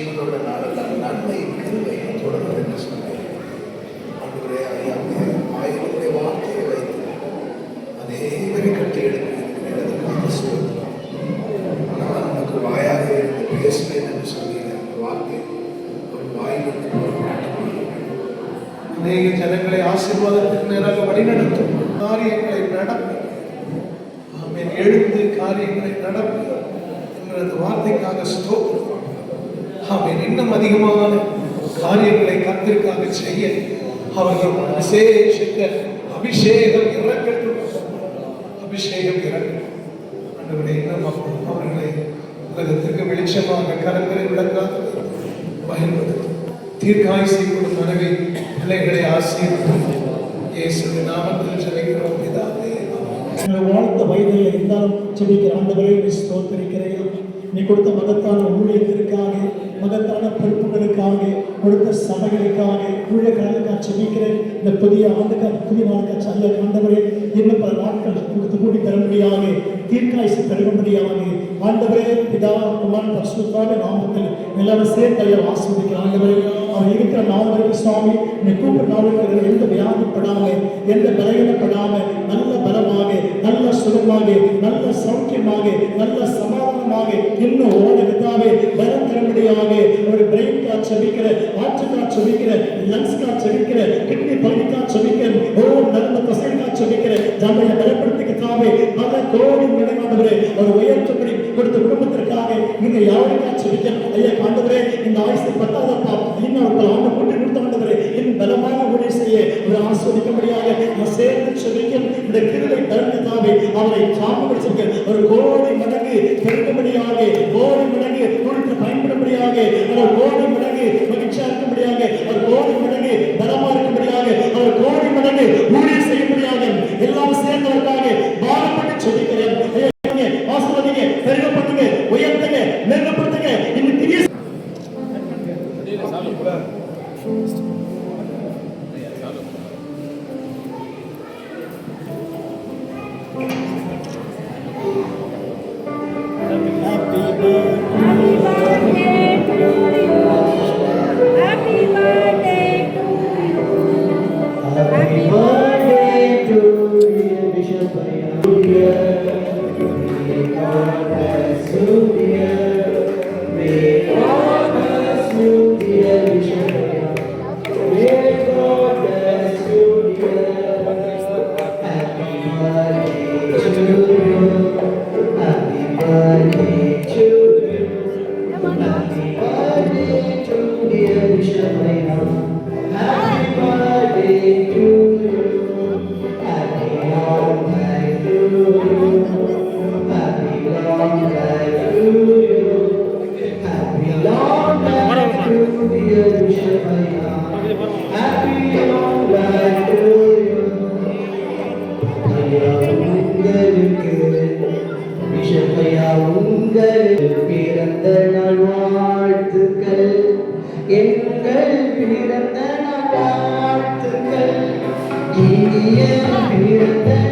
ஜீவனோட நாளெல்லாம் நன்மை கிருபை தொடரும் என்று சொன்னேன். ஆண்டவரே, ஆயிரமுடைய வார்த்தையை வைத்து அநேகரை கட்டி எடுக்கிறேன். அதுக்காக சொல்லுகிறோம். நான் உனக்கு வாயாக இருந்து பேசுவேன் என்று சொன்னேன். அந்த வார்த்தை ஒரு வாயிலிருந்து அநேக ஜனங்களை ஆசீர்வாதத்துக்கு நேராக வழிநடத்தும். காரியங்களை நடக்கும். ஆமென். எழுந்து காரியங்களை நடக்கும் என்கிறது வார்த்தைக்காக ஸ்தோத்திரம். ஆமென். இன்னும் அதிகமான காரியங்களை கர்த்தருக்காக செய்ய அவர்கள் விசேஷித்த அபிஷேகம் இறக்கட்டும். அபிஷேகம் இறக்கட்டும். ஆண்டவரே, இன்னும் அவர்களை உலகத்திற்கு வெளிச்சமாக கரங்களை விளங்காத பயன்படுத்தும். தீர்க்காயுசை கொடும் மனைவி பிள்ளைகளை ஆசீர்வதித்து இயேசுவின் நாமத்தில் ஜெபிக்கிறோம் பிதாவே. வாழ்த்த வயதில் இருந்தாலும் ஜெபிக்கிற ஆண்டவரே, ஸ்தோத்திரிக்கிறேன். நீ கொடுத்த மகத்தான ஊழியத்திற்காக, மகத்தான பொறுப்புகளுக்காக, கொடுத்த சபைகளுக்காக, ஊழியர்களுக்காக ஜெபிக்கிறேன். இந்த புதிய ஆண்டுக்காக, புதிய நாளுக்காக ஐயா ஆண்டவரே, இன்னும் பல நாட்கள் கொடுத்து கூடி தரும்படியாக, தீர்க்காயுசு தரும்படியாக ஆண்டவரே, பிதா குமாரன் பரிசுத்தமான நாமத்தில் எல்லாரும் சேர்த்து ஐயா ஆசீர்வதிக்கிற ஆண்டவரே. அவர் இருக்கிற நாள் வரைக்கும் சுவாமி, நீ கூப்பிட நாள் இருக்கிற எந்த வியாதிப்படாம, எந்த பலகீனப்படாம, நல்ல பலமாக, நல்ல சுகமாக, நல்ல சௌக்கியமாக, நல்ல சமாதானமாக இன்னும் ஓடுகிறதாவே பலம் தரும்படியாக ஒரு பிரெயின் கார்டு செபிக்கிற, ஆற்று கார்டு செபிக்கிற, லங்ஸ் கார்டு செபிக்கிற, கிட்னி பகுதி கார்டு செபிக்கிற, நரம்பு தசை கார்டு செபிக்கிற, நம்மளை பலப்படுத்திக்கிறதாவே பல கோடி நினைவாண்டவரே ஒரு உயர்த்தப்படி கொடுத்த குடும்பத்திற்காக நீங்க யாருக்காக செபிக்க ஐயா ஆண்டவரே. இந்த ஆயுசு 10ஆவது இன்னும் ஆண்டு கூட்டி கொடுத்த ஆண்டவரே, இன்னும் பலமான ஊழியம் செய்ய ஒரு ஆஸ்வதிக்கும்படியாக நான் சேர்ந்து செபிக்கும். இந்த கிருபை தருணத்தாவே அவரை சாப்பிடுங்க ஒரு கோடி மடங்கு பெருக்கும்படியாக, கோடி மடங்கு கொடுத்து பயன்படும்படியாக, அவர் கோடி மடங்கு மகிழ்ச்சியா இருக்கும்படியாக, அவர் கோடி மடங்கு பலமா இருக்கும்படியாக, அவர் கோடி மடங்கு ஊழியம் செய்யும்படியாக எல்லாம் சேர்ந்தவர்களாக பாரப்பட்டு செபிக்கிறேன். ஆசீர்வதிங்க, பெருகப்படுத்துங்க, உயர்த்துங்க, மேம்படுத்துங்க. இன்னும் திரிய பிறந்த நாள் வாழ்த்துக்கள், எங்கள் பிறந்த நாள் வாழ்த்துக்கள், இனிய பிறந்த